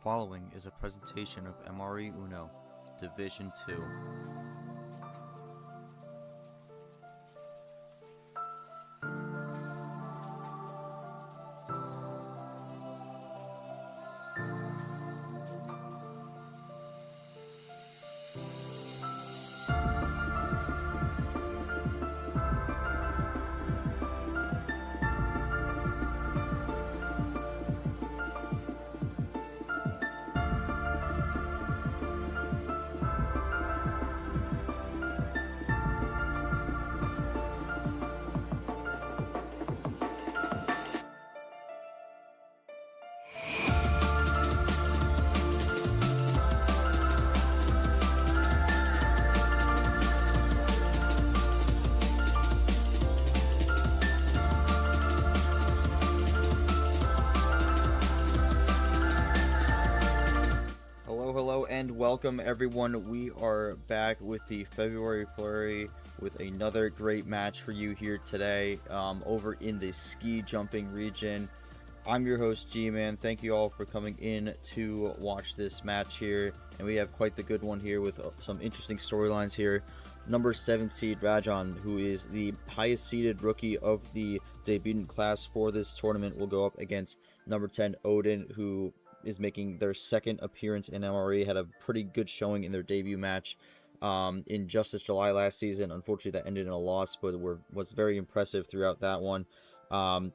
following is a presentation of MRE UNO, Division 2. Hello, and welcome everyone. We are back with the February Flurry with another great match for you here today over in the ski jumping region. I'm your host, G-Man. Thank you all for coming in to watch this match here. And we have quite the good one here with some interesting storylines here. Number 7 seed Radjon, who is the highest seeded rookie of the debutant class for this tournament, will go up against number 10 Odin, who is making their second appearance in MRE. Had a pretty good showing in their debut match in Justice July last season. Unfortunately, that ended in a loss, but was very impressive throughout that one.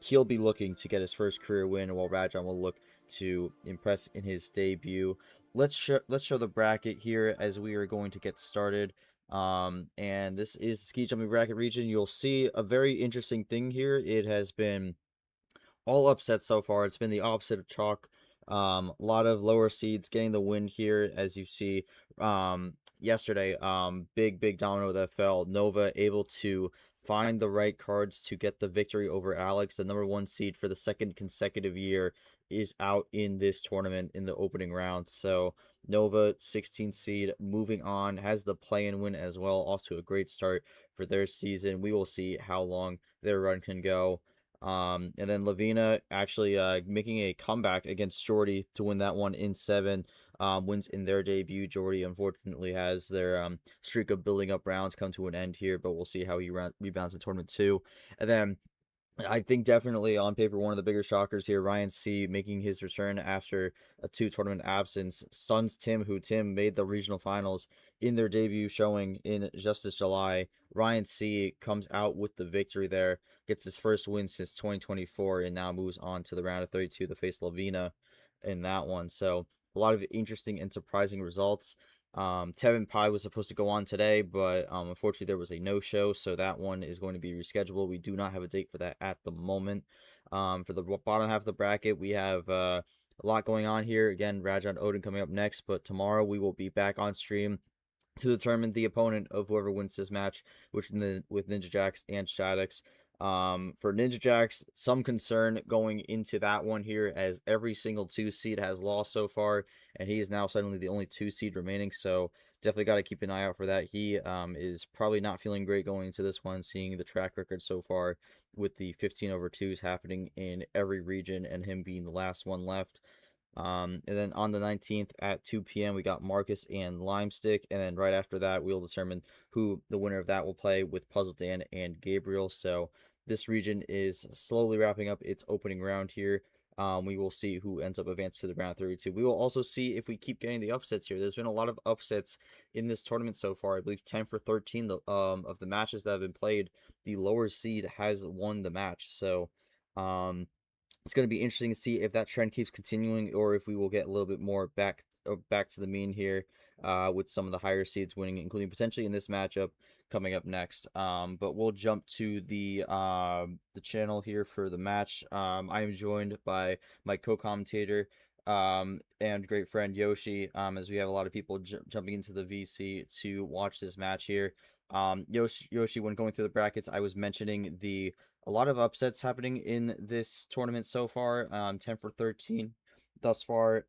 He'll be looking to get his first career win, while Radjon will look to impress in his debut. Let's show the bracket here as we are going to get started. And this is the ski jumping bracket region. You'll see a very interesting thing here. It has been all upsets so far. It's been the opposite of chalk. A lot of lower seeds getting the win here, as you see. Yesterday, big domino that fell. Nova able to find the right cards to get the victory over Alex. The number 1 seed for the second consecutive year is out in this tournament in the opening round. So Nova, 16th seed, moving on, has the play-in win as well. Off to a great start for their season. We will see how long their run can go. And then Lavina actually making a comeback against Jordy to win that one in 7 wins in their debut. Jordy unfortunately has their streak of building up rounds come to an end here, but we'll see how he rebounds in tournament 2. And then I think definitely on paper one of the bigger shockers here, Ryan C making his return after a 2-tournament absence. Stuns Tim, who made the regional finals in their debut showing in Justice July. Ryan C comes out with the victory there, gets his first win since 2024, and now moves on to the round of 32 to face Lavina in that one. So a lot of interesting and surprising results. Tevin Pai was supposed to go on today, but unfortunately there was a no-show, so that one is going to be rescheduled. We do not have a date for that at the moment. For the bottom half of the bracket, we have a lot going on here. Again, Radjon Odin coming up next, but tomorrow we will be back on stream to determine the opponent of whoever wins this match, which with Ninja Jax and Shaddix. For Ninja Jax, some concern going into that one here, as every single 2 seed has lost so far, and he is now suddenly the only 2 seed remaining, so definitely got to keep an eye out for that. He is probably not feeling great going into this one, seeing the track record so far with the 15/2s happening in every region and him being the last one left. And then on the 19th at 2 p.m. we got Marcus and Limestick, and then right after that we'll determine who the winner of that will play with Puzzle Dan and Gabriel. So this region is slowly wrapping up its opening round here. We will see who ends up advancing to the round 32. We will also see if we keep getting the upsets here. There's been a lot of upsets in this tournament so far. I believe 10 for 13 of the matches that have been played, the lower seed has won the match. So it's going to be interesting to see if that trend keeps continuing, or if we will get a little bit more back to the mean here, with some of the higher seeds winning, including potentially in this matchup coming up next. But we'll jump to the channel here for the match. I am joined by my co-commentator and great friend Yoshi, as we have a lot of people jumping into the VC to watch this match here. Yoshi, when going through the brackets, I was mentioning a lot of upsets happening in this tournament so far. 10 for 13 thus far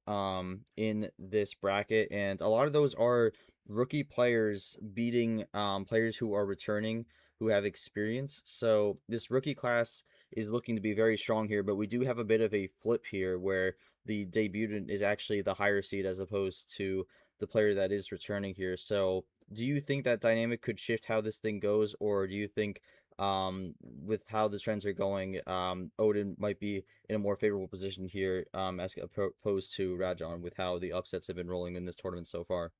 in this bracket, and a lot of those are rookie players beating players who are returning, who have experience. So this rookie class is looking to be very strong here, but we do have a bit of a flip here where the debutant is actually the higher seed as opposed to the player that is returning here. So, do you think that dynamic could shift how this thing goes, or do you think with how the trends are going, Odin might be in a more favorable position here, as opposed to Radjon with how the upsets have been rolling in this tournament so far?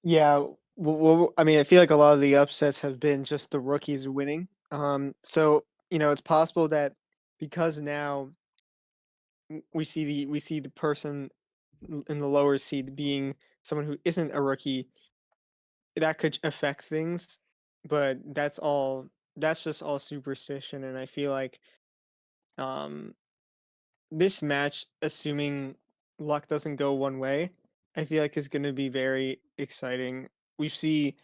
Yeah, well, I mean, I feel like a lot of the upsets have been just the rookies winning. So it's possible that because now we see the person in the lower seed being someone who isn't a rookie, that could affect things. But that's just all superstition, and I feel like um this match, assuming luck doesn't go one way, I feel like is going to be very exciting. We see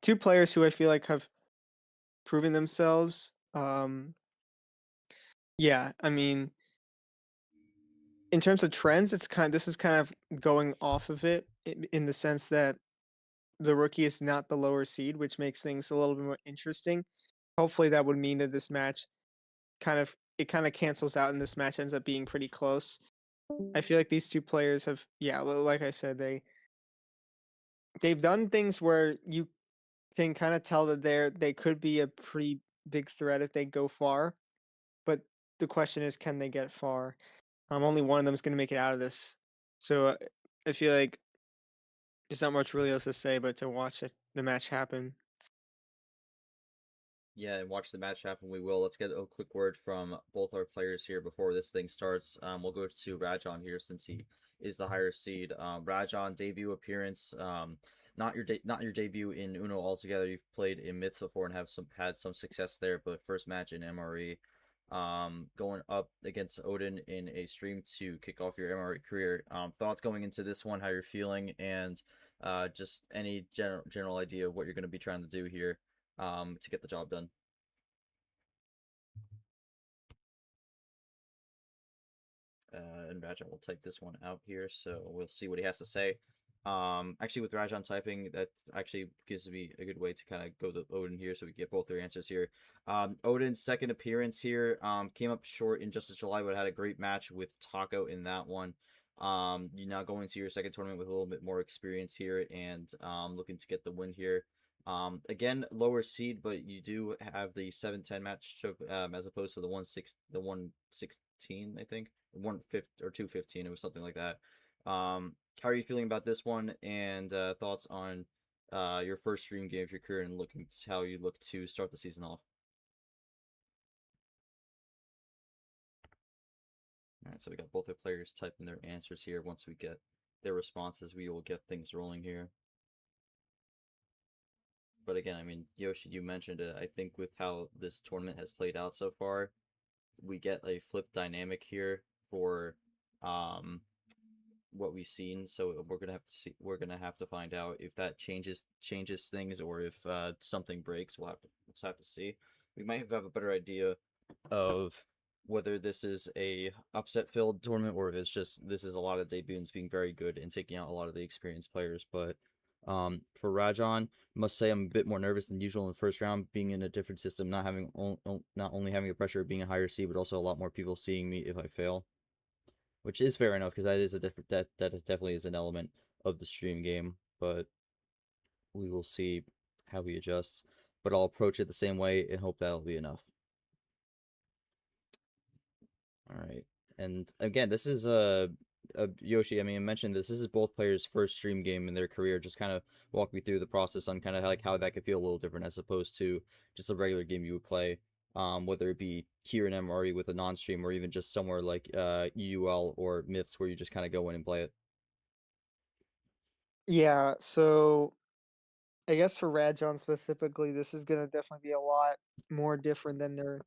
two players who I feel like have proven themselves. Yeah, I mean, in terms of trends, this is kind of going off of it in the sense that the rookie is not the lower seed, which makes things a little bit more interesting. Hopefully, that would mean that this match kind of cancels out, and this match ends up being pretty close. I feel like these two players have, yeah, like I said, they've done things where you can kind of tell that they could be a pretty big threat if they go far. But the question is, can they get far? Only one of them is going to make it out of this. So I feel like there's not much really else to say but to watch the match happen. Yeah, and watch the match happen. We will. Let's get a quick word from both our players here before this thing starts. We'll go to Radjon here since he is the higher seed. Radjon debut appearance. Not your debut in Uno altogether. You've played in Myths before and have had some success there, but first match in MRE. Going up against Odin in a stream to kick off your MRE career. Thoughts going into this one, how you're feeling, and just any general idea of what you're going to be trying to do here to get the job done. And Rajan will type this one out here, so we'll see what he has to say. Actually, with Rajan typing, that actually gives me a good way to kind of go to Odin here, so we get both their answers here. Odin's second appearance here came up short in Justice July, but had a great match with Taco in that one. You're now going to your second tournament with a little bit more experience here, and looking to get the win here. Again, lower seed, but you do have the 7-10 matchup as opposed to the 116, I think. 1/5 or 215. It was something like that. How are you feeling about this one? And thoughts on your first stream game of your career and looking how you look to start the season off. All right, so we got both the players typing their answers here. Once we get their responses, we will get things rolling here. But again, I mean, Yoshi, you mentioned it. I think with how this tournament has played out so far, we get a flip dynamic here for um what we've seen. So we're gonna have to see. We're gonna have to find out if that changes things or if something breaks. We'll have to see. We might have a better idea of whether this is a upset filled tournament or if it's just this is a lot of debuts being very good and taking out a lot of the experienced players. But for Rajon, must say I'm a bit more nervous than usual in the first round, being in a different system, not only having the pressure of being a higher seed, but also a lot more people seeing me if I fail, which is fair enough because that is a different that definitely is an element of the stream game. But we will see how he adjusts. But I'll approach it the same way and hope that'll be enough. All right. And again, this is a Yoshi. I mean, I mentioned this. This is both players' first stream game in their career. Just kind of walk me through the process on kind of like how that could feel a little different as opposed to just a regular game you would play. Whether it be here in MRE with a non-stream or even just somewhere like UUL or Myths where you just kind of go in and play it. Yeah, so I guess for Radjon specifically, this is gonna definitely be a lot more different than they're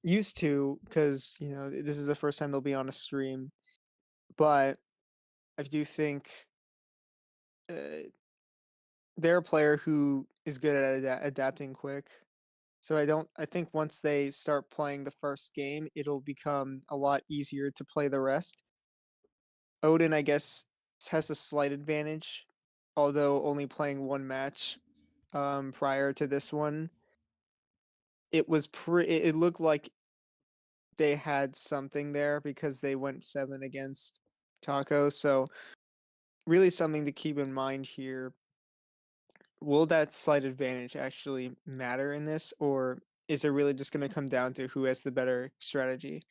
used to because this is the first time they'll be on a stream. But I do think uh, they're a player who is good at adapting quick. So I think once they start playing the first game, it'll become a lot easier to play the rest. Odin, I guess, has a slight advantage, although only playing one match prior to this one. it was it looked like they had something there because they went 7 against Taco, so really something to keep in mind here. Will that slight advantage actually matter in this, or is it really just gonna come down to who has the better strategy?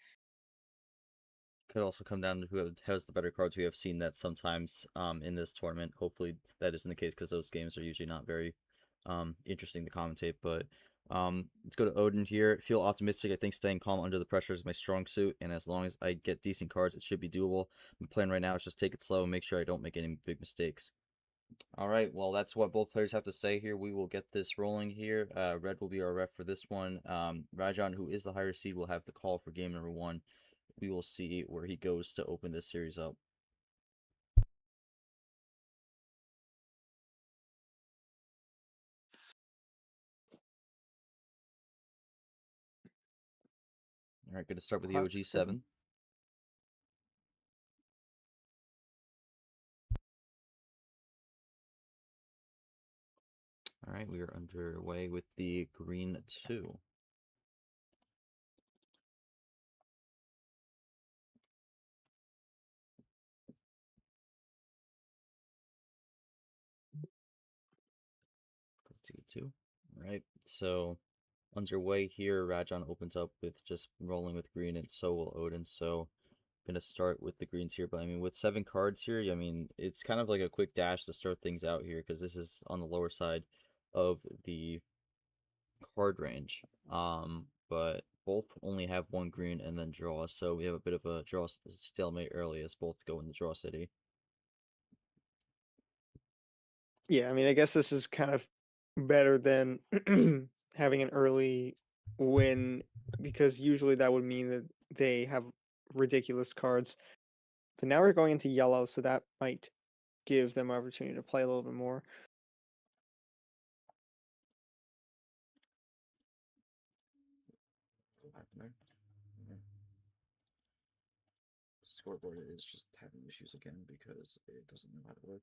Could also come down to who has the better cards. We have seen that sometimes in this tournament. Hopefully that isn't the case because those games are usually not very interesting to commentate. But let's go to Odin here. Feel optimistic. I think staying calm under the pressure is my strong suit, and as long as I get decent cards, it should be doable. My plan right now is just take it slow and make sure I don't make any big mistakes. All right, well, that's what both players have to say here. We will get this rolling here. Red will be our ref for this one. Radjon, who is the higher seed, will have the call for game number 1. We will see where he goes to open this series up. All right, going to start with the Classic 7. OG7. All right, we are underway with the green 2. Two. All right, so underway here, Radjon opens up with just rolling with green, and so will Odin. So gonna start with the greens here, but I mean with 7 cards here, I mean it's kind of like a quick dash to start things out here because this is on the lower side of the card range. But both only have 1 green and then draw, so we have a bit of a draw stalemate early as both go in the draw city. Yeah, I mean, I guess this is kind of better than having an early win because usually that would mean that they have ridiculous cards. But now we're going into yellow, so that might give them opportunity to play a little bit more. Scoreboard is just having issues again because it doesn't know how to work.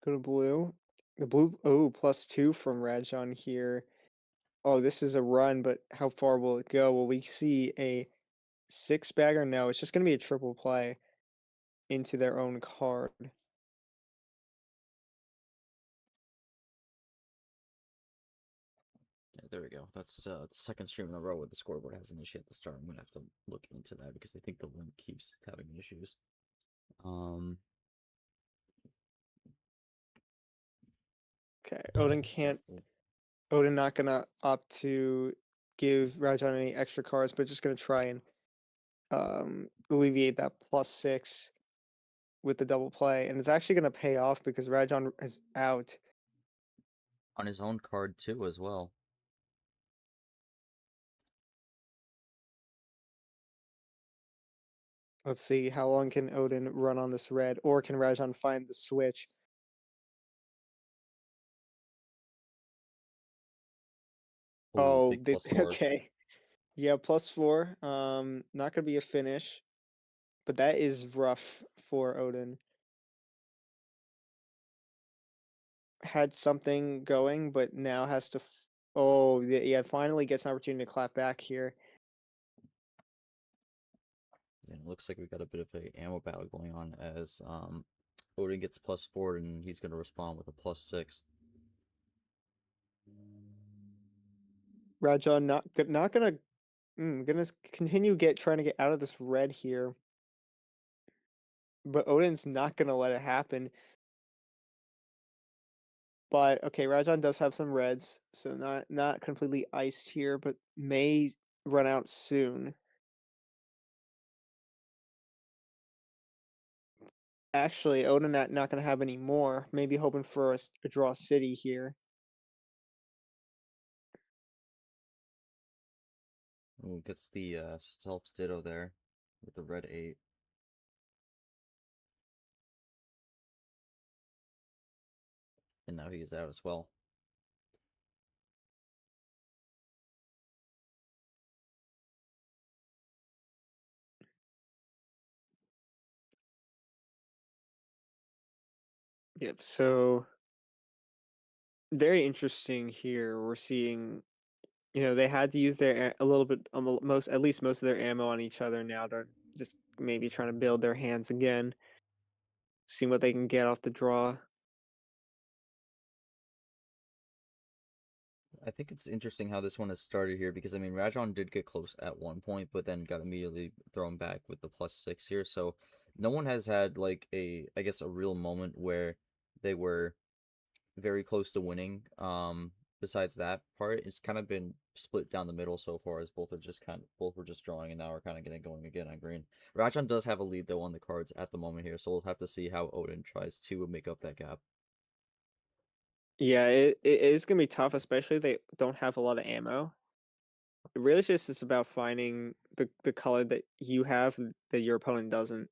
Go to blue. The blue, oh, +2 from Radjon here. Oh, this is a run, but how far will it go? Will we see a 6-bagger? No, it's just going to be a triple play into their own card. Yeah, there we go. That's the second stream in a row where the scoreboard has an issue at the start. I'm gonna have to look into that because I think the link keeps having issues. Okay, Odin can't. Odin not gonna opt to give Radjon any extra cards, but just gonna try and alleviate that +6 with the double play, and it's actually gonna pay off because Radjon is out. On his own card too, as well. Let's see how long can Odin run on this red, or can Radjon find the switch? Oh, Oh, big +4. okay, yeah, +4. Not gonna be a finish, but that is rough for Odin. Had something going, but now has to. Oh, yeah, finally gets an opportunity to clap back here. And it looks like we got a bit of a ammo battle going on as Odin gets +4 and he's gonna respond with a +6. Radjon not gonna gonna continue trying to get out of this red here, but Odin's not gonna let it happen. But okay, Radjon does have some reds, so not completely iced here, but may run out soon. Actually, Odin not gonna have any more. Maybe hoping for a draw city here. Ooh, gets the self ditto there with the red 8. And now he is out as well. Yep. So very interesting here. We're seeing, they had to use their a little bit, most at least most of their ammo on each other. Now they're just maybe trying to build their hands again, seeing what they can get off the draw. I think it's interesting how this one has started here because I mean Radjon did get close at one point, but then got immediately thrown back with the +6 here. So no one has had like I guess a real moment where they were very close to winning. Besides that part, it's kind of been split down the middle so far as both were just drawing and now we're kind of getting going again on green. Radjon does have a lead though on the cards at the moment here, so we'll have to see how Odin tries to make up that gap. Yeah, it is gonna be tough, especially if they don't have a lot of ammo. It really just is about finding the color that you have that your opponent doesn't.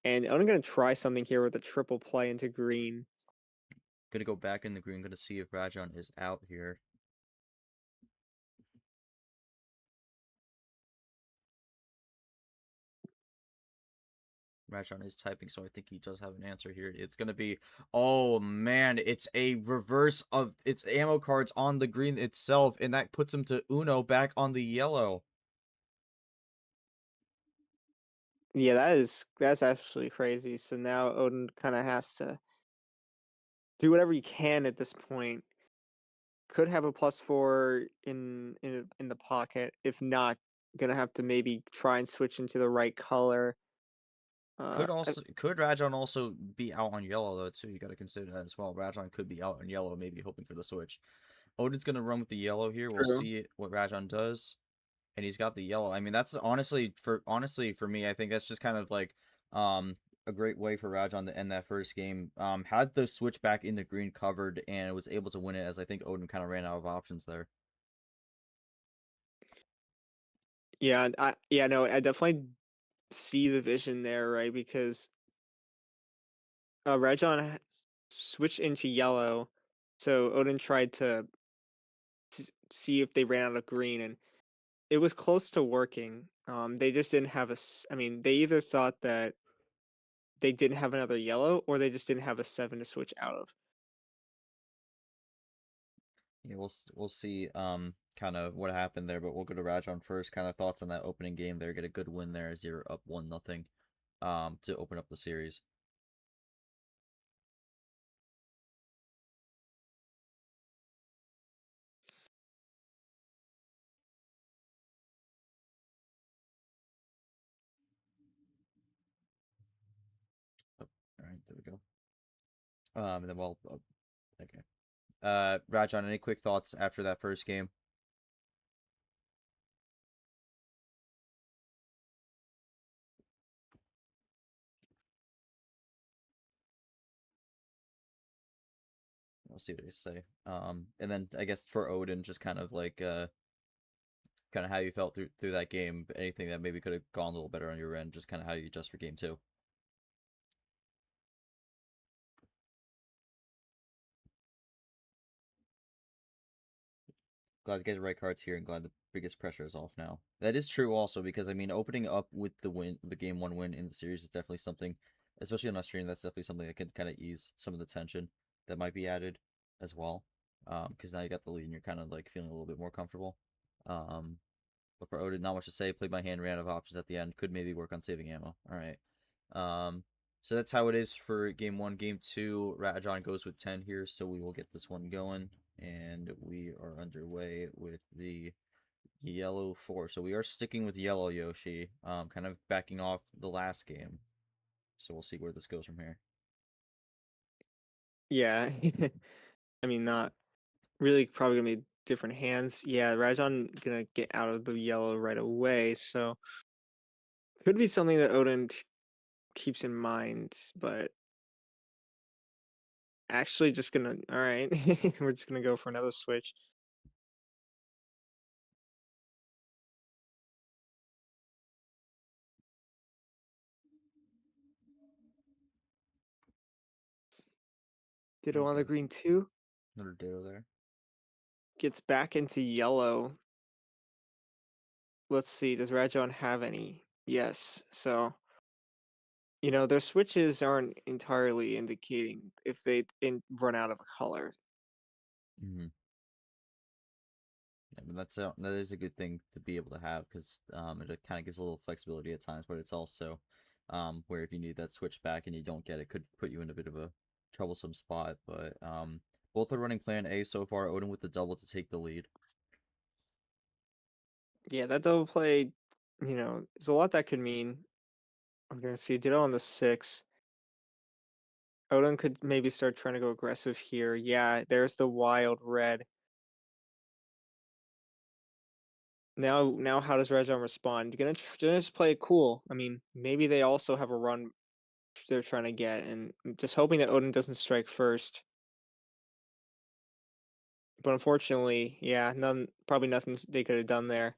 And I'm gonna try something here with a triple play into green. Gonna go back in the green, gonna see if Radjon is out here. Radjon is typing, so I think he does have an answer here. It's gonna be, oh man, it's a reverse of its ammo cards on the green itself, and that puts him to Uno back on the yellow. Yeah, that's actually crazy. So now Odin kind of has to do whatever he can at this point. Could have a +4 in the pocket. If not, gonna have to maybe try and switch into the right color. Could Radjon also be out on yellow though too? You got to consider that as well. Radjon could be out on yellow, maybe hoping for the switch. Odin's gonna run with the yellow here. We'll True. see what Radjon does. And he's got the yellow. I mean, that's honestly for me, I think that's just kind of like a great way for Radjon to end that first game. Had the switch back in the green covered and was able to win it as I think Odin kind of ran out of options there. Yeah, yeah, no, I definitely see the vision there, right? Because Radjon switched into yellow, so Odin tried to see if they ran out of green, and it was close to working. They just didn't have I mean, they either thought that they didn't have another yellow, or they just didn't have a 7 to switch out of. Yeah, we'll see kind of what happened there, but we'll go to Radjon first. Kind of thoughts on that opening game there. Get a good win there as you're up 1-0 to open up the series. Oh, all right, there we go. And then okay. Radjon, any quick thoughts after that first game? We'll see what they say. And then I guess for Odin, just kind of like kind of how you felt through that game. Anything that maybe could have gone a little better on your end. Just kind of how you adjust for game two. Glad to get the right cards here, and glad the biggest pressure is off now. That is true also because I mean opening up with the game one win in the series is definitely something, especially on Australian. That's definitely something that can kind of ease some of the tension that might be added as well. Because now you got the lead and you're kind of like feeling a little bit more comfortable. Um, But for Odin, not much to say. Played my hand, ran out of options at the end. Could maybe work on saving ammo. All right. So that's how it is for game one. Game two, Radjon goes with 10 here, so we will get this one going. And we are underway with the yellow 4. So we are sticking with yellow, Yoshi. Kind of backing off the last game. So we'll see where this goes from here. Yeah, I mean, not really. Probably gonna be different hands. Yeah, Rajon gonna get out of the yellow right away, so could be something that Odin keeps in mind. But actually, just gonna all right. We're just gonna go for another switch. Ditto on the Okay. green too. Another ditto there. Gets back into yellow. Let's see. Does Rajon have any? Yes. So their switches aren't entirely indicating if they run out of a color. Mhm. Yeah, but that is a good thing to be able to have because it kind of gives a little flexibility at times, but it's also where if you need that switch back and you don't get it, could put you in a bit of a troublesome spot. But both are running Plan A so far. Odin with the double to take the lead. Yeah, that double play, there's a lot that could mean. I'm gonna see Ditto on the 6. Odin could maybe start trying to go aggressive here. Yeah, there's the wild red. Now how does Radjon respond? Gonna just play it cool. I mean, maybe they also have a run they're trying to get, and just hoping that Odin doesn't strike first. But unfortunately, yeah, probably nothing they could have done there.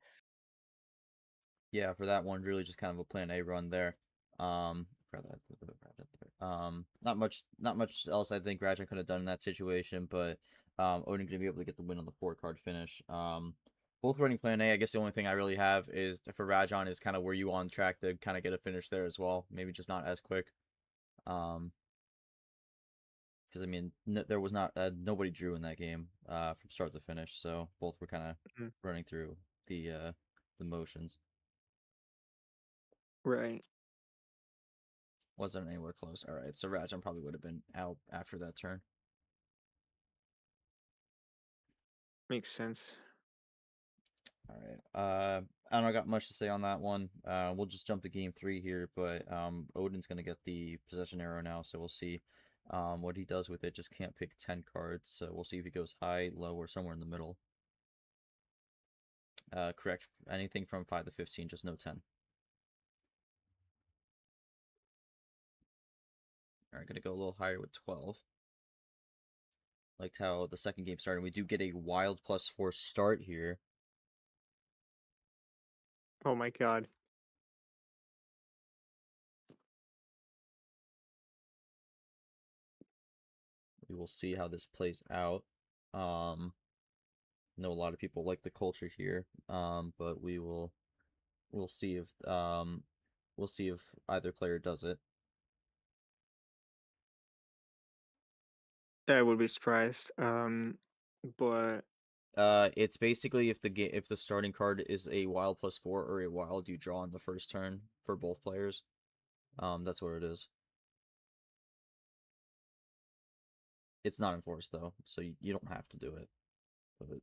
Yeah, for that one, really just kind of a Plan A run there. For not much else I think Radjon could have done in that situation, but Odin gonna be able to get the win on the 4 card finish. Both running Plan A. I guess the only thing I really have is for Radjon is kind of were you on track to kind of get a finish there as well? Maybe just not as quick. Um, because I mean there was not nobody drew in that game from start to finish, so both were kind of Mhm. running through the motions. Right. Wasn't anywhere close. All right, so Radjon probably would have been out after that turn. Makes sense. All right. I don't got much to say on that one. We'll just jump to game 3 here, but Odin's gonna get the possession arrow now, so we'll see what he does with it. Just can't pick 10 cards, so we'll see if he goes high, low, or somewhere in the middle. Correct. Anything from 5 to 15, just no 10. All right, gonna go a little higher with 12. Liked how the second game started. We do get a wild +4 start here. Oh my god. We will see how this plays out. I know a lot of people like the culture here, but we'll see if we'll see if either player does it. I would be surprised. But It's basically if the starting card is a wild +4 or a wild you draw on the first turn for both players. That's what it is. It's not enforced though, so you don't have to do it. But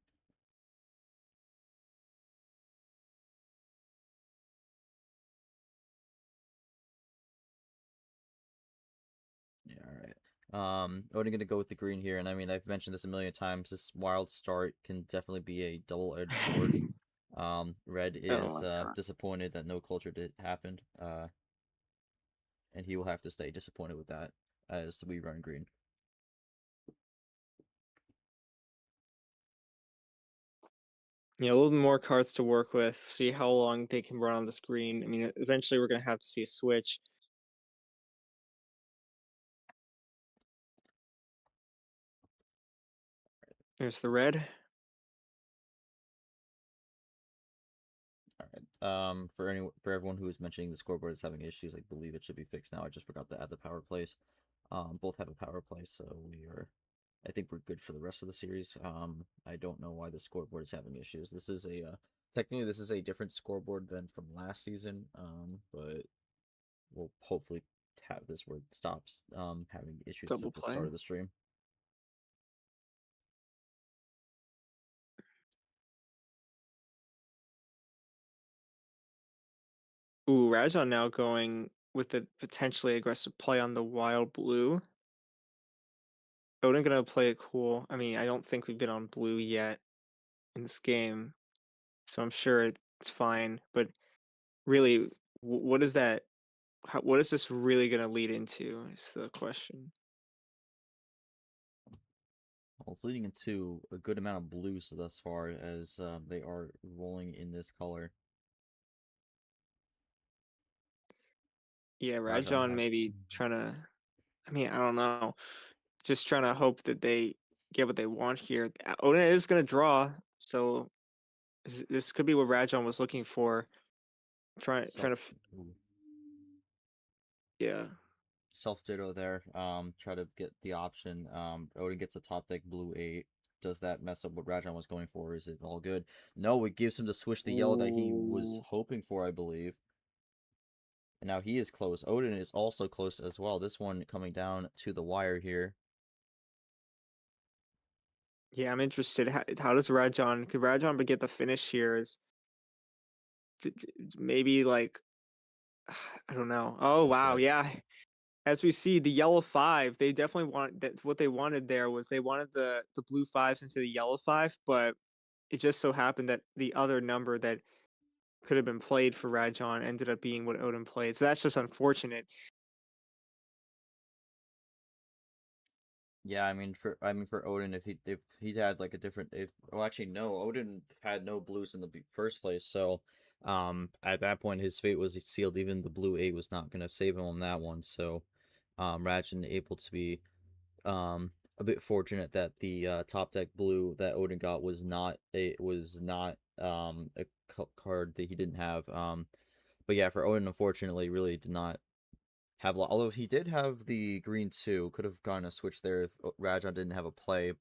yeah, all right. Odin gonna go with the green here, and I mean I've mentioned this a million times. This wild start can definitely be a double-edged sword. Red oh is my god. disappointed that no culture did happened. And he will have to stay disappointed with that as we run green. Yeah, a little bit more cards to work with. See how long they can run on the screen. I mean, eventually we're gonna have to see a switch. There's the red. All right. For everyone who is mentioning the scoreboard is having issues, I believe it should be fixed now. I just forgot to add the power plays. Both have a power play, so we are. I think we're good for the rest of the series. I don't know why the scoreboard is having issues. This is a technically this is a different scoreboard than from last season. But we'll hopefully have this where it stops having issues Double at the start play. of the stream. Ooh, Radjon now going with the potentially aggressive play on the wild blue. Odin gonna play it cool. I mean, I don't think we've been on blue yet in this game, so I'm sure it's fine. But really, what is that? What is this really gonna lead into? Is the question. Well, it's leading into a good amount of blues thus far as they are rolling in this color. Yeah, Rajon Radjon have maybe trying to. I mean, I don't know. Just trying to hope that they get what they want here. Odin is gonna draw, so this could be what Radjon was looking for. self Yeah. self ditto there. Try to get the option. Odin gets a top deck blue 8. does that mess up what Radjon was going for? Is it all good? No, it gives him to switch the yellow that he was Ooh. hoping for, I believe. And now he is close. Odin is also close as well. This one coming down to the wire here. Yeah, I'm interested. How does Radjon? Could Radjon get the finish here? Is maybe like I don't know. Oh It's wow, a yeah. As we see, the yellow five, they definitely want that. What they wanted there was they wanted the blue fives into the yellow five, but it just so happened that the other number that could have been played for Radjon ended up being what Odin played. So that's just unfortunate. Yeah, I mean for Odin, if he'd had like a different if well actually no, Odin had no blues in the first place, so at that point his fate was sealed. Even the blue eight was not gonna save him on that one. So Radjon able to be a bit fortunate that the top deck blue that Odin got was not a card that he didn't have. But yeah, for Odin, unfortunately, really did not have a lot. Although he did have the green two, could have gotten a switch there if Radjon didn't have a play.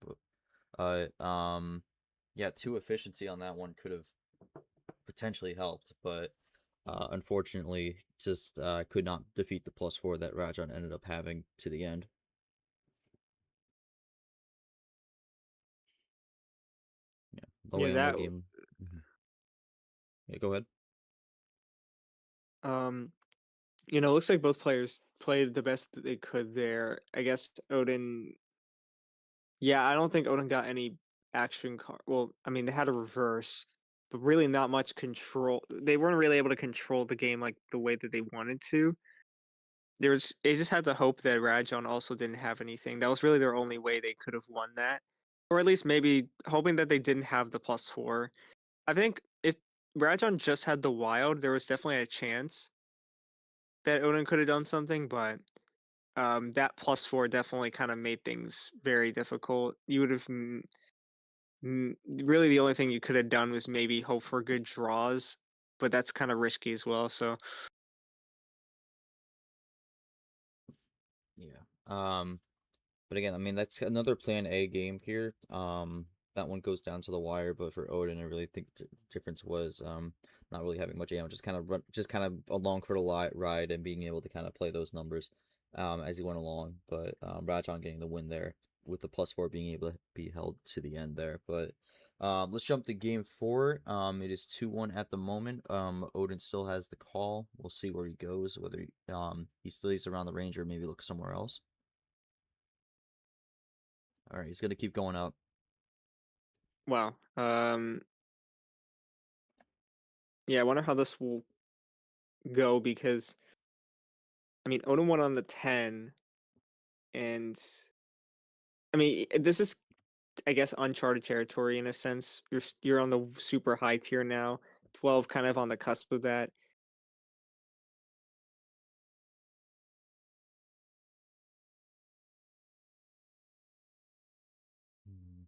But yeah, two efficiency on that one could have potentially helped, but unfortunately, just could not defeat the +4 that Radjon ended up having to the end. Yeah, the Yeah, way on the that game. Mhm. Yeah, go ahead. um looks like both players played the best that they could there. I guess Odin, yeah, I don't think Odin got any action card. Well, I mean, they had a reverse, but really not much control. They weren't really able to control the game like the way that they wanted to. They just had to hope that Radjon also didn't have anything. That was really their only way they could have won that. Or at least maybe hoping that they didn't have the +4. I think if Radjon just had the wild, there was definitely a chance that Odin could have done something, but that +4 definitely kind of made things very difficult. You would have really the only thing you could have done was maybe hope for good draws, but that's kind of risky as well. So Yeah. But again, I mean that's another Plan A game here. That one goes down to the wire, but for Odin, I really think the difference was not really having much ammo, just kind of along for the ride and being able to kind of play those numbers as he went along. But Radjon getting the win there with the +4 being able to be held to the end there. But let's jump to game four. It is 2-1 at the moment. Odin still has the call. We'll see where he goes, whether he stays around the range or maybe look somewhere else. All right, he's gonna keep going up. wow. Yeah, I wonder how this will go because I mean Odin won on the 10, and I mean this is I guess uncharted territory in a sense. You're on the super high tier now. 12 kind of on the cusp of that. Mm,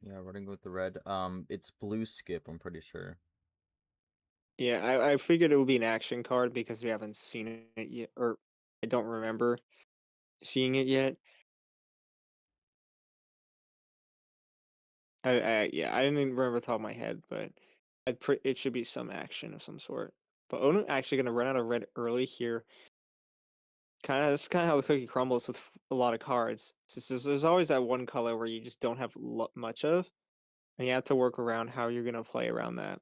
yeah, running with the red. It's blue skip, I'm pretty sure. Yeah, I figured it would be an action card because we haven't seen it yet, or I don't remember seeing it yet. Yeah, I didn't even remember the top of my head, but it should be some action of some sort. But Odin actually gonna run out of red early here. This is kind of how the cookie crumbles with a lot of cards. There's always that one color where you just don't have much of, and you have to work around how you're gonna play around that.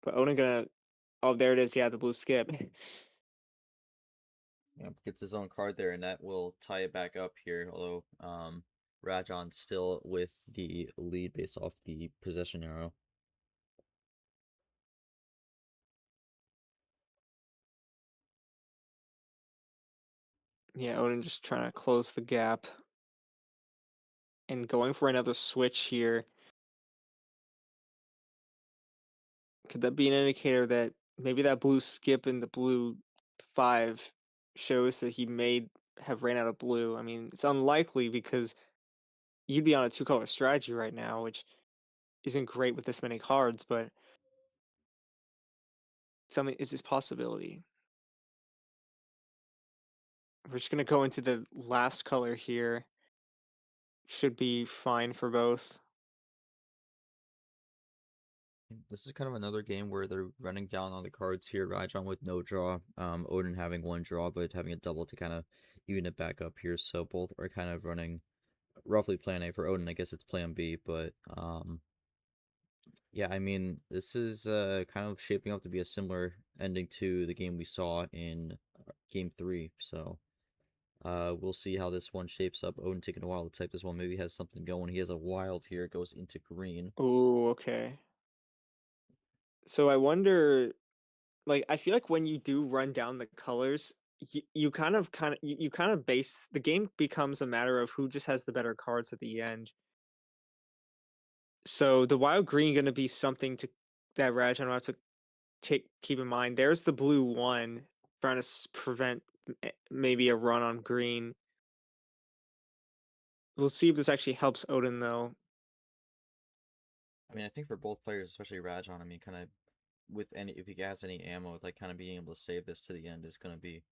But Odin gonna, oh there it is, yeah, the blue skip. Yeah, gets his own card there, and that will tie it back up here. Although, Radjon still with the lead based off the possession arrow. Yeah, Odin just trying to close the gap and going for another switch here. Could that be an indicator that maybe that blue skip and the blue 5 shows that he may have ran out of blue? I mean, it's unlikely because you'd be on a two-color strategy right now, which isn't great with this many cards, but something is this possibility. We're just gonna go into the last color here. Should be fine for both. This is kind of another game where they're running down on the cards here. Radjon with no draw, Odin having one draw, but having a double to kind of even it back up here. So both are kind of running roughly plan A for Odin. I guess it's plan B, but yeah, I mean, this is kind of shaping up to be a similar ending to the game we saw in game 3. So we'll see how this one shapes up. Odin taking a while to type this one. Maybe has something going. He has a wild here. It goes into green. Ooh, okay. So I wonder, like, I feel like when you do run down the colors, you you kind of base the game becomes a matter of who just has the better cards at the end. So the wild green going to be something to that Rajan will have to keep in mind. There's the blue one trying to prevent maybe a run on green. We'll see if this actually helps Odin though. I mean, I think for both players, especially Radjon, I mean, kind of with any if he has any ammo, like kind of being able to save this to the end is going to be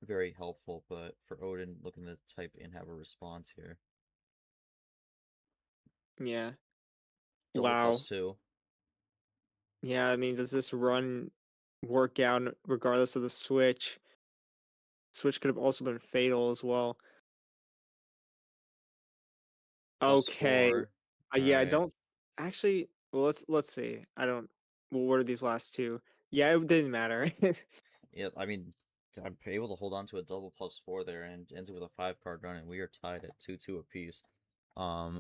very helpful. But for Odin, looking to type and have a response here, Yeah. double Wow. plus two. Yeah, I mean, does this run work out regardless of the switch? Switch could have also been fatal as well. Plus Okay. four. All Yeah, I right. don't actually. Well, let's see. I don't. Well, what are these last two? Yeah, it didn't matter. Yeah, I mean, I'm able to hold on to a double plus four there and ends it with a 5 card run, and we are tied at 2-2 apiece.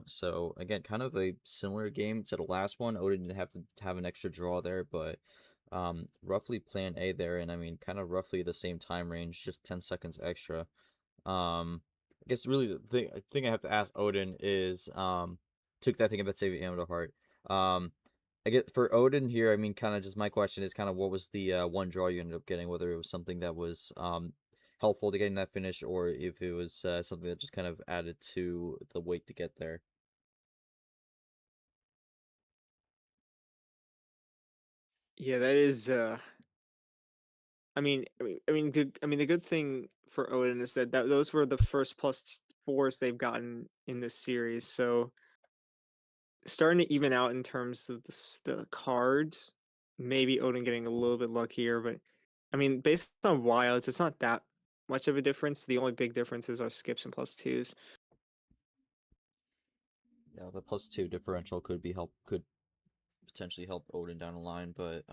So again, kind of a similar game to the last one. Odin didn't have to have an extra draw there, but roughly plan A there, and I mean, kind of roughly the same time range, just 10 seconds extra. I guess really the thing I have to ask Odin is took that thing about saving ammo to heart. Um, I get for Odin here. I mean, kind of just my question is kind of what was the one draw you ended up getting? Whether it was something that was helpful to getting that finish, or if it was something that just kind of added to the wait to get there. Yeah, that is. The good thing for Odin is that those were the first plus fours they've gotten in this series. So starting to even out in terms of the cards. Maybe Odin getting a little bit luckier, but I mean, based on wilds, it's not that much of a difference. The only big differences are skips and plus twos. Yeah, the +2 differential could potentially help Odin down the line, but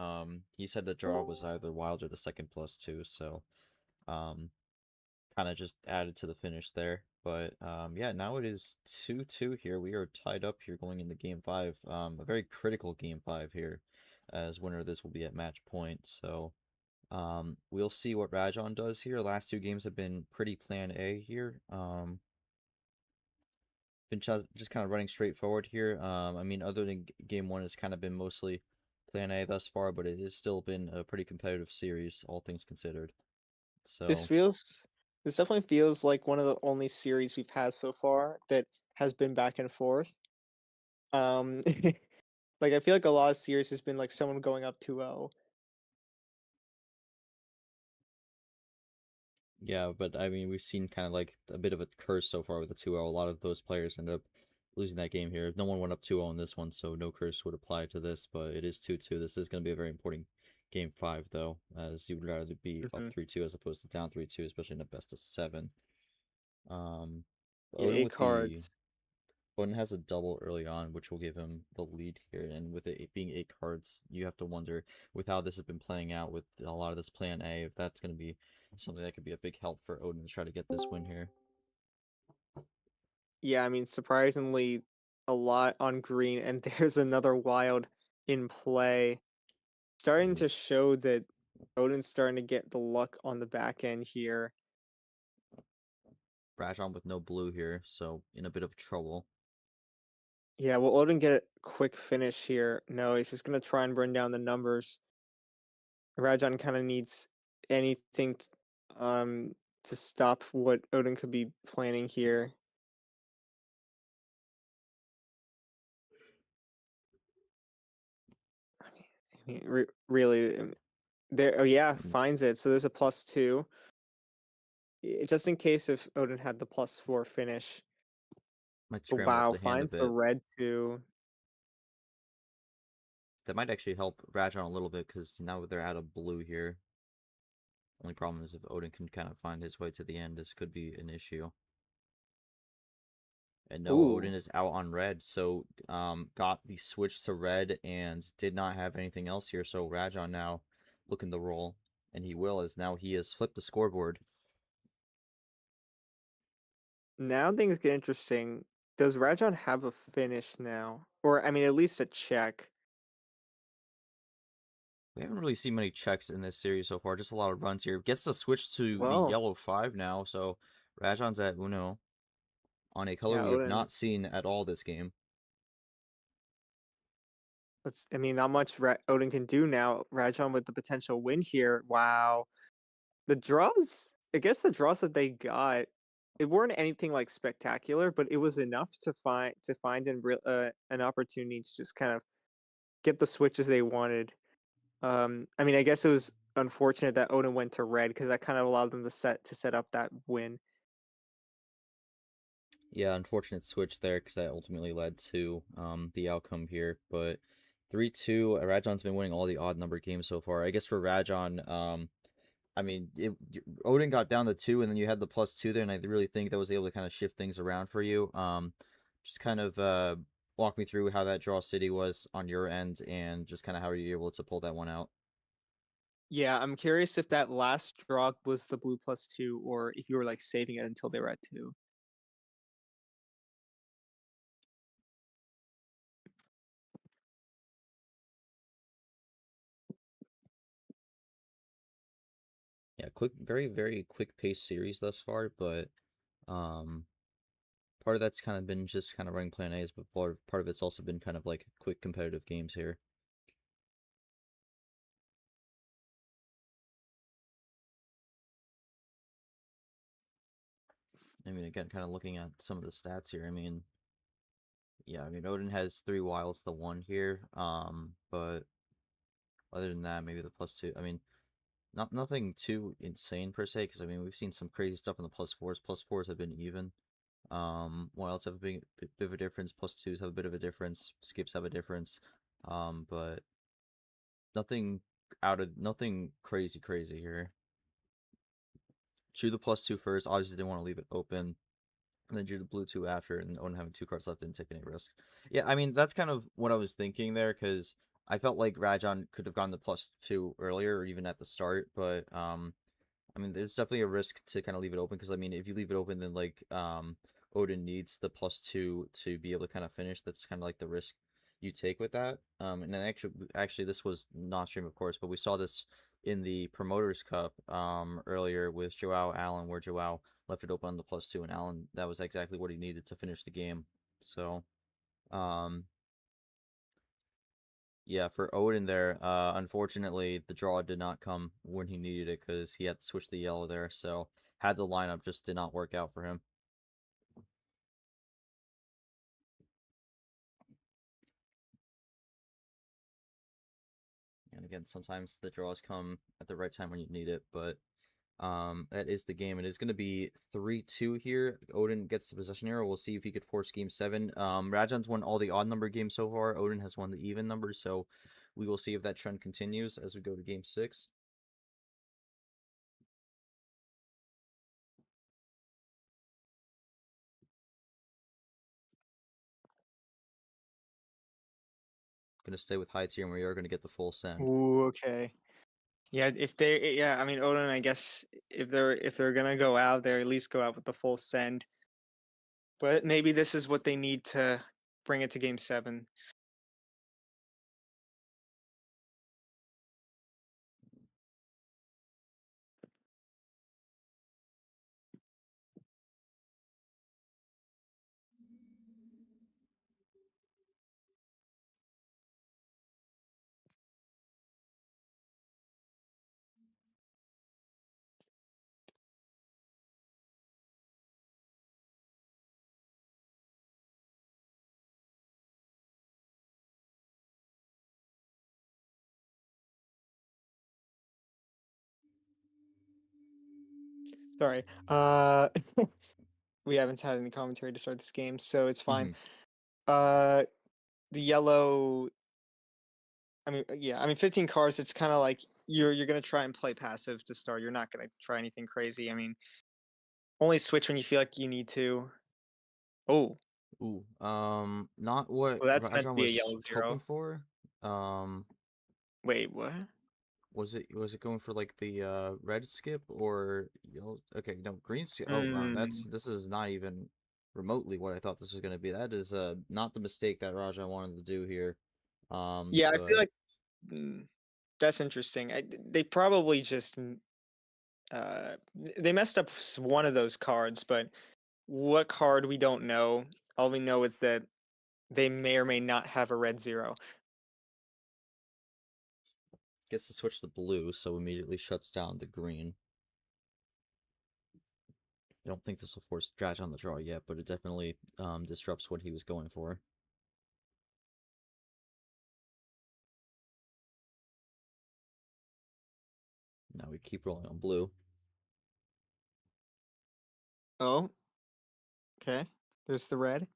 he said the draw was either wild or the second +2, so um kind of just added to the finish there. But yeah, now it is 2-2 here. We are tied up here going into game 5. A very critical game 5 here, as winner of this will be at match point. So we'll see what Radjon does here. Last 2 games have been pretty plan A here. Been just kind of running straight forward here. I mean, other than game 1, it's kind of been mostly plan A thus far, but it has still been a pretty competitive series, all things considered. This So feels this definitely feels like one of the only series we've had so far that has been back and forth. Um, like I feel like a lot of series has been like someone going up 2-0. yeah, but I mean, we've seen kind of like a bit of a curse so far with the 2-0. A lot of those players end up losing that game here. No one went up 2-0 in this one, so no curse would apply to this, but it is 2-2. This is going to be a very important game 5, though, as you would rather be up Mhm. 3-2 as opposed to down 3-2, especially in a best of 7. Um, Yeah, Odin 8 with the cards. Odin has a double early on, which will give him the lead here. And with it being 8 cards, you have to wonder, with how this has been playing out with a lot of this plan A, if that's going to be something that could be a big help for Odin to try to get this win here. Yeah, I mean, surprisingly, a lot on green, and there's another wild in play. Starting to show that Odin's starting to get the luck on the back end here. Radjon with no blue here, so in a bit of trouble. Yeah, will Odin get a quick finish here? No, he's just gonna try and run down the numbers. Rajon kind of needs anything to stop what Odin could be planning here. I mean, I mean, re- really, there. Oh yeah, Mm, finds it. So there's a +2. just in case if Odin had the +4 finish. Might But scramble up wow, the hand a finds the bit. red too. That might actually help Radjon a little bit, because now they're out of blue here. Only problem is if Odin can kind of find his way to the end, this could be an issue. And no, Ooh. Odin is out on red, so got the switch to red and did not have anything else here. So Radjon now looking to roll, and he will, as now he has flipped the scoreboard. Now things get interesting. Does Radjon have a finish now? Or, I mean, at least a check. We haven't really seen many checks in this series so far, just a lot of runs here. Gets to switch to the Well, yellow 5 now, so Radjon's at Uno on a color yeah, we have Odin. not seen at all this game. I mean, not much Odin can do now. Radjon with the potential win here. Wow. The draws, I guess the draws that they got, it weren't anything like spectacular, but it was enough to find an opportunity to just kind of get the switches they wanted. I mean, I guess it was unfortunate that Odin went to red because that kind of allowed them to set up that win. Yeah, unfortunate switch there, because that ultimately led to the outcome here. But 3-2, Radjon's been winning all the odd number games so far. I guess for Radjon, I mean, Odin got down to 2, and then you had the +2 there, and I really think that was able to kind of shift things around for you. Just kind of walk me through how that draw city was on your end, and just kind of how are you able to pull that one out. Yeah, I'm curious if that last draw was the blue +2 or if you were like saving it until they were at 2. Yeah, quick, very, very quick pace series thus far, but um, part of that's kind of been just kind of running plan A's, but part of it's also been kind of like quick competitive games here. I mean, again, kind of looking at some of the stats here. I mean, yeah, I mean, Odin has 3 wilds to 1 here. But other than that, maybe the +2. I mean, nothing too insane per se, because I mean, we've seen some crazy stuff in the +4s. +4s have been even. Wilds have a bit of a difference. +2s have a bit of a difference. Skips have a difference. But nothing crazy here. Drew the +2 first. Obviously, didn't want to leave it open. And then drew the blue 2 after, and Owen having 2 cards left didn't take any risks. Yeah, I mean, that's kind of what I was thinking there, because I felt like Radjon could have gone the +2 earlier, or even at the start, but I mean, there's definitely a risk to kind of leave it open, because I mean, if you leave it open, then like Odin needs the +2 to be able to kind of finish. That's kind of like the risk you take with that. And then actually, this was not stream, of course, but we saw this in the Promoters Cup earlier with Joao Allen, where Joao left it open on the +2, and Allen, that was exactly what he needed to finish the game. So, um, yeah, for Odin there, unfortunately, the draw did not come when he needed it, because he had to switch the yellow there. So, had the lineup, just did not work out for him. And again, sometimes the draws come at the right time when you need it, but that is the game. It is going to be 3-2 here. Odin gets the possession arrow. We'll see if he could force game 7. Radjon's won all the odd number games so far. Odin has won the even numbers, so we will see if that trend continues as we go to game 6. Going to stay with high tier, and we are going to get the full send. Ooh, okay. Yeah, I mean Odin, I guess if they're gonna go out, they at least go out with the full send. But maybe this is what they need to bring it to game 7. Sorry. We haven't had any commentary to start this game, so it's fine. Hmm. Uh, the yellow. I mean, yeah. I mean, 15 cards. It's kind of like you're gonna try and play passive to start. You're not gonna try anything crazy. I mean, only switch when you feel like you need to. Oh, Ooh, not what well, that's meant to Radjon be a was yellow hoping zero. for. Um, Wait, what? was it going for like the red skip or yellow? Okay, no, green skip. Oh, wow, Hmm. this is not even remotely what I thought this was going to be. That is not the mistake that Radjon wanted to do here. Yeah, I feel But like that's interesting. They probably just they messed up one of those cards, but what card we don't know. All we know is that they may or may not have a red zero. gets to switch to blue, so immediately shuts down the green. I don't think this will force Dratch on the draw yet, but it definitely disrupts what he was going for. Now we keep rolling on blue. Oh, okay. There's the red.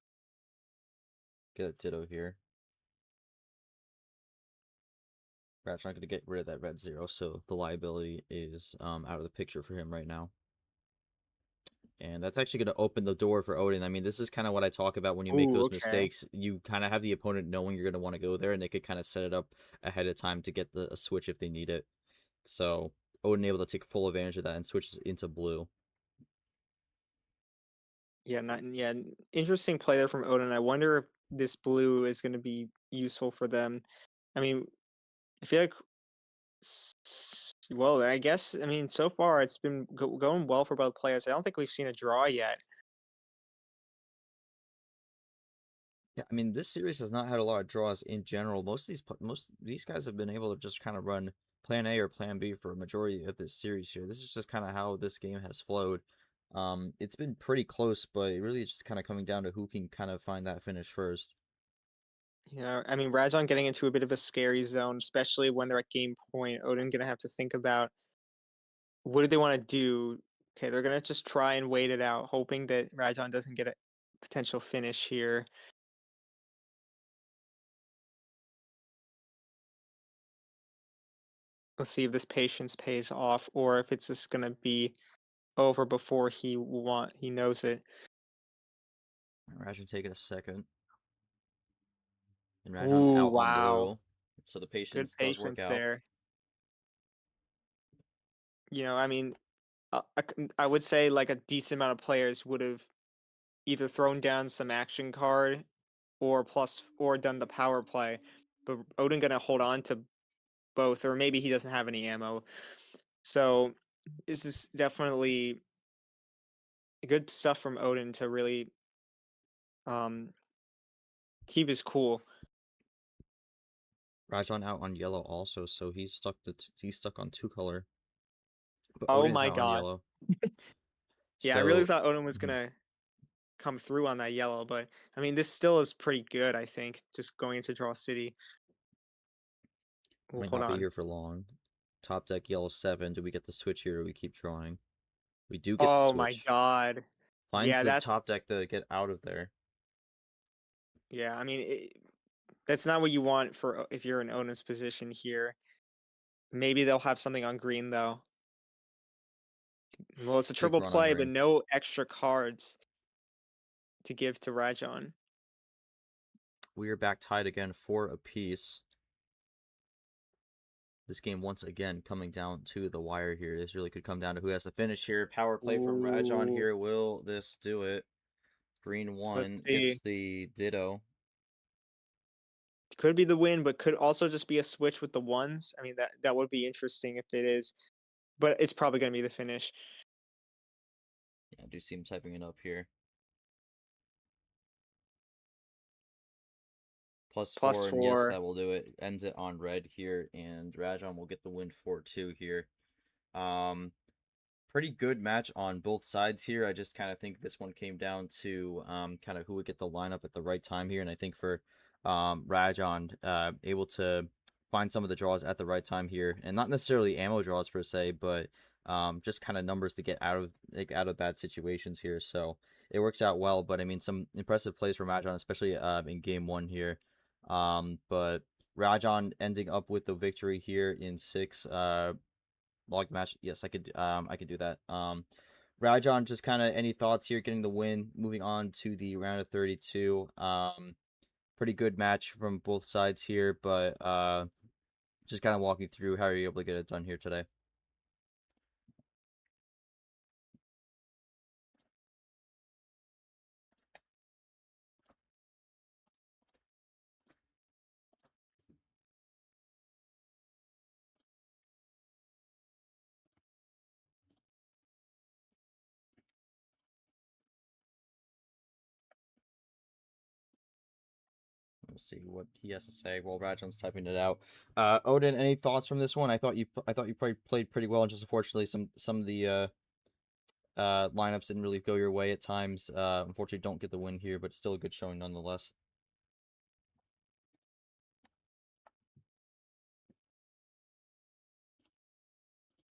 Get a ditto here. Rat's not going to get rid of that red zero, so the liability is out of the picture for him right now. And that's actually going to open the door for Odin. I mean, this is kind of what I talk about when you make Ooh, those okay. mistakes. You kind of have the opponent knowing you're going to want to go there, and they could kind of set it up ahead of time to get a switch if they need it. So Odin able to take full advantage of that and switches into blue. Yeah, interesting play there from Odin. I wonder if this blue is going to be useful for them. I mean, I feel like well, I guess I mean so far it's been going well for both players. I don't think we've seen a draw yet. Yeah, I mean, this series has not had a lot of draws in general. Most of these guys have been able to just kind of run Plan A or Plan B for a majority of this series here. This is just kind of how this game has flowed. It's been pretty close, but really it's just kind of coming down to who can kind of find that finish first. Yeah, I mean Radjon getting into a bit of a scary zone, especially when they're at game point. Odin gonna have to think about what do they want to do. Okay, they're gonna just try and wait it out, hoping that Radjon doesn't get a potential finish here. Let's see if this patience pays off, or if it's just gonna be over before he knows it. Radjon taking a second, and Radjon's Ooh, out on wow, blue, so the good patience does work patience out. there. I mean, I would say like a decent amount of players would have either thrown down some action card or done the power play. But Odin gonna hold on to both, or maybe he doesn't have any ammo. So this is definitely good stuff from Odin to really um keep his cool. Radjon out on yellow also, so he's stuck on two color, but Oh Odin's my out on god. yellow. Yeah, I really So thought Odin was mhm, gonna come through on that yellow, but I mean this still is pretty good, I think, just going into Draw City. Well, might hold not be on. here for long. Top deck yellow 7. Do we get the switch here or we keep drawing? We do get the Oh my switch. god. Finds Yeah, the that's top deck to get out of there. yeah, I mean that's not what you want for if you're in Odin's position here. Maybe they'll have something on green though. Well, it's a Big triple run on play, but green. no extra cards to give to Radjon. We are back tied again 4 apiece. This game once again coming down to the wire here. This really could come down to who has to finish here. Power play from Radjon Ooh, here. Will this do it? Green let's 1 see. gets the ditto. Could be the win, but could also just be a switch with the ones. I mean, that would be interesting if it is, but it's probably going to be the finish. Yeah, I do see him typing it up here. Plus Plus 4, and yes, 4. that will do it. Ends it on red here, and Radjon will get the win 4-2 here. Um, Pretty good match on both sides here. I just kind of think this one came down to kind of who would get the lineup at the right time here, and I think for Radjon, able to find some of the draws at the right time here, and not necessarily ammo draws per se, but just kind of numbers to get out of bad situations here. So it works out well. But I mean, some impressive plays from Radjon, especially in game one here. But Radjon ending up with the victory here in 6. Log match. Yes, I could do that. Radjon, just kind of any thoughts here, getting the win, moving on to the round of 32. Pretty good match from both sides here, but just kind of walking through how are you able to get it done here today. We'll see what he has to say while Radjon's typing it out. Odin, any thoughts from this one? I thought you probably played pretty well, and just unfortunately some of the lineups didn't really go your way at times. Unfortunately, don't get the win here, but still a good showing nonetheless.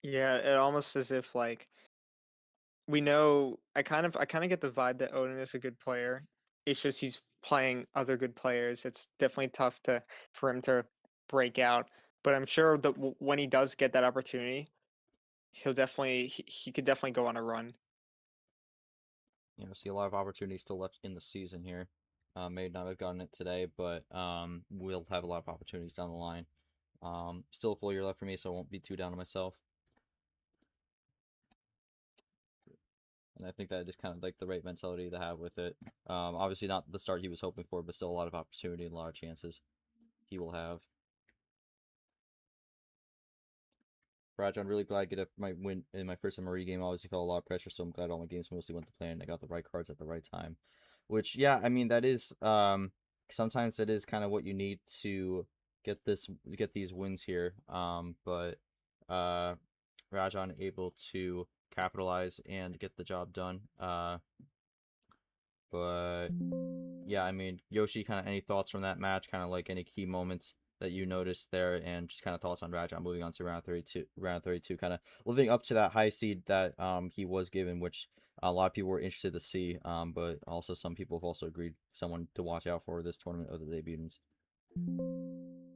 Yeah, it almost as if like we know I kind of get the vibe that Odin is a good player. It's just he's playing other good players. It's definitely tough to for him to break out. But I'm sure that when he does get that opportunity, he could definitely go on a run. You know, see a lot of opportunities still left in the season here. May not have gotten it today, but we'll have a lot of opportunities down the line. Still a full year left for me, so I won't be too down on myself. And I think that is kind of like the right mentality to have with it. Obviously not the start he was hoping for, but still a lot of opportunity and a lot of chances he will have. Radjon, I'm really glad I get my win in my first MRE game. Obviously felt a lot of pressure, so I'm glad all my games mostly went to plan and I got the right cards at the right time. Which, yeah, I mean that is sometimes that is kind of what you need to get these wins here. But Radjon able to capitalize and get the job done. But yeah, I mean, Yoshi, kind of any thoughts from that match? Kind of like any key moments that you noticed there, and just kind of thoughts on Radjon moving on to round 32. Round 32, kind of living up to that high seed that he was given, which a lot of people were interested to see. But also some people have also agreed someone to watch out for this tournament of the debutants.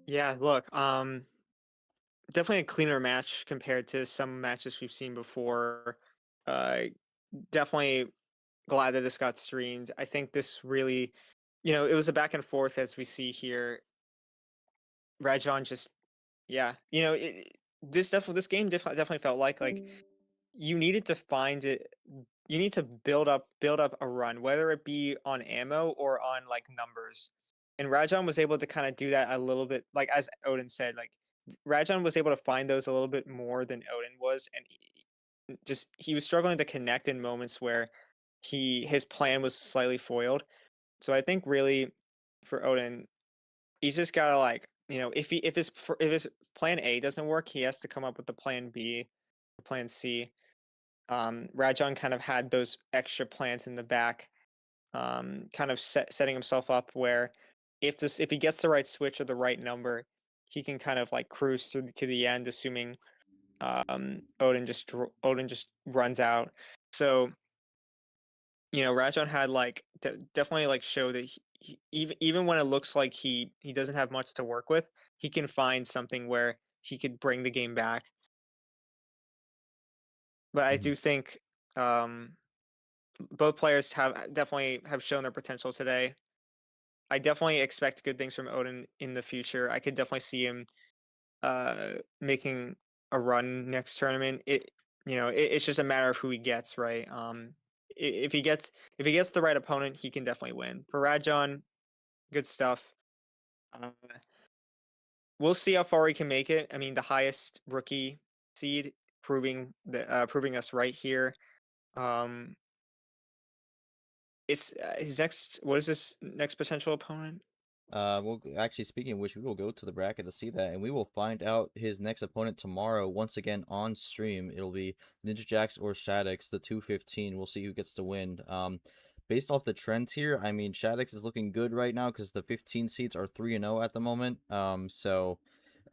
Yeah, look, definitely a cleaner match compared to some matches we've seen before. Uh, Definitely glad that this got streamed. I think this really, it was a back and forth as we see here. Radjon just, yeah, this game definitely felt like you needed to find it. You need to build up a run, whether it be on ammo or on like numbers. And Radjon was able to kind of do that a little bit, like as Odin said, like Radjon was able to find those a little bit more than Odin was, and he was struggling to connect in moments where his plan was slightly foiled. So I think really for Odin, he's just gotta like if his plan A doesn't work, he has to come up with the plan B, or plan C. Radjon kind of had those extra plans in the back, kind of setting himself up where if he gets the right switch or the right number, he can kind of like cruise through to the end, assuming Odin just runs out. So Radjon had like definitely like show that even when it looks like he doesn't have much to work with, he can find something where he could bring the game back. But I Mm-hmm. do think um, both players definitely have shown their potential today. I definitely expect good things from Odin in the future. I could definitely see him making a run next tournament. It's just a matter of who he gets, right? If he gets the right opponent, he can definitely win. For Radjon, good stuff. Uh, we'll see how far he can make it. I mean, the highest rookie seed, proving us right here. Um, it's his next. What is this next potential opponent? Well, actually, speaking of which, we will go to the bracket to see that, and we will find out his next opponent tomorrow. Once again on stream, it'll be Ninja Jax or Shaddix, the 215. We'll see who gets the win. Based off the trends here, I mean, Shaddix is looking good right now because the 15 seeds are 3-0 at the moment. So,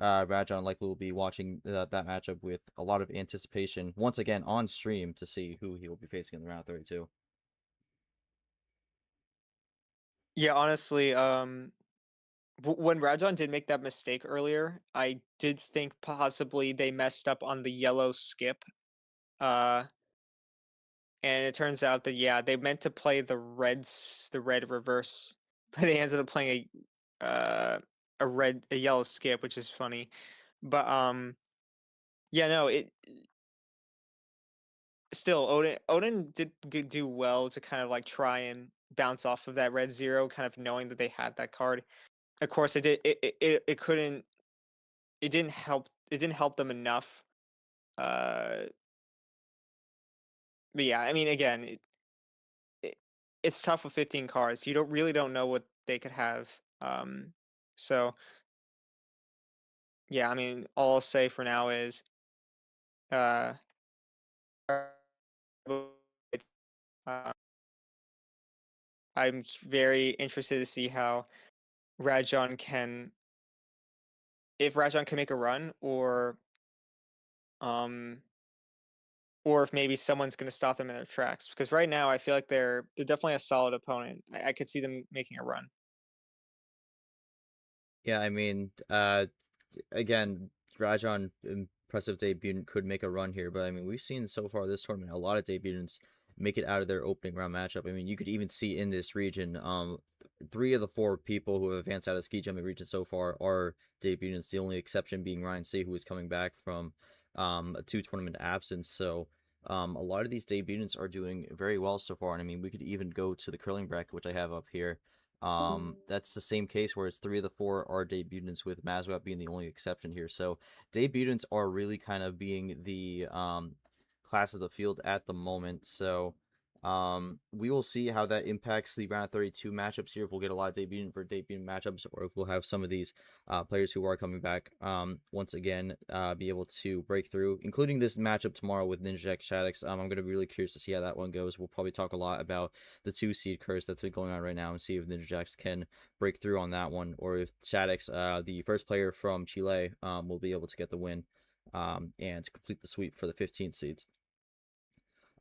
Radjon likely will be watching that matchup with a lot of anticipation once again on stream to see who he will be facing in the round of 32. Yeah, honestly, when Radjon did make that mistake earlier, I did think possibly they messed up on the yellow skip. Uh, and it turns out that yeah, they meant to play the red reverse, but they ended up playing a yellow skip, which is funny. But yeah, no, it still Odin did do well to kind of like try and bounce off of that red zero, kind of knowing that they had that card. Of course, it couldn't it didn't help them enough. Uh, but yeah, I mean, again, it it's tough with 15 cards. You don't know what they could have. So yeah, I mean, all I'll say for now is uh, uh very interested to see how Radjon can if Radjon can make a run um or if maybe someone's going to stop them in their tracks because right now I feel like they're definitely a solid opponent. I could see them making a run. Yeah, I mean, again, Radjon impressive debut could make a run here, but I mean, we've seen so far this tournament a lot of debutants make it out of their opening round matchup. I mean, you could even see in this region, 3 of the 4 people who have advanced out of ski jumping region so far are debutants. The only exception being Ryan C, who is coming back from a 2 tournament absence. So. A lot of these debutants are doing very well so far, and I mean, we could even go to the curling bracket, which I have up here. That's the same case where it's 3 of the 4 are debutants, with Mazwat being the only exception here. So debutants are really kind of being the class of the field at the moment. So we will see how that impacts the round of 32 matchups here. If we'll get a lot of debutant matchups, or if we'll have some of these players who are coming back once again be able to break through, including this matchup tomorrow with Ninja X Shaddix. I'm going to be really curious to see how that one goes. We'll probably talk a lot about the 2 seed curse that's been going on right now and see if Ninja Jax can break through on that one, or if Shaddix, the first player from Chile, will be able to get the win and complete the sweep for the 15 seeds.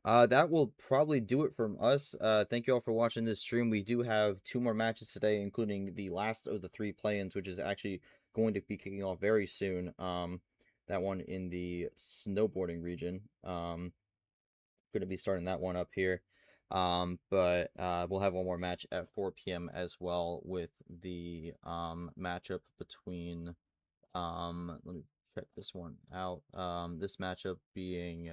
That will probably do it from us. Thank you all for watching this stream. We do have 2 more matches today, including the last of the 3 play-ins, which is actually going to be kicking off very soon. That one in the snowboarding region. Going to be starting that one up here. But we'll have one more match at 4 p.m. as well, with the matchup between let me check this one out. This matchup being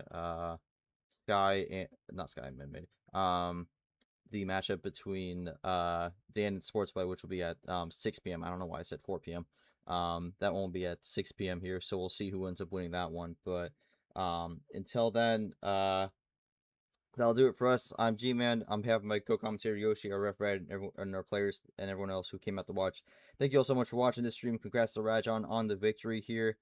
Sky and not Sky Mid. The matchup between Dan and Sportsplay, which will be at 6 p.m. I don't know why I said 4 p.m. That one will be at 6 p.m. here, so we'll see who ends up winning that one. But until then, that'll do it for us. I'm G-Man. On behalf of my co-commentator Yoshi, our ref Red, and our players, and everyone else who came out to watch. Thank you all so much for watching this stream. Congrats to Radjon on the victory here.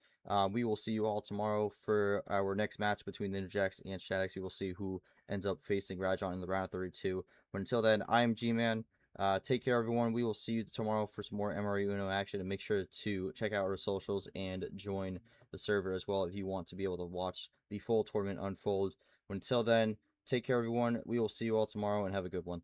We will see you all tomorrow for our next match between Ninja Jax and Shaddix. We will see who ends up facing Radjon in the round of 32. But until then, I'm G-Man. Take care, everyone. We will see you tomorrow for some more MRE UNO action. And make sure to check out our socials and join the server as well if you want to be able to watch the full tournament unfold. But until then, take care, everyone. We will see you all tomorrow, and have a good one.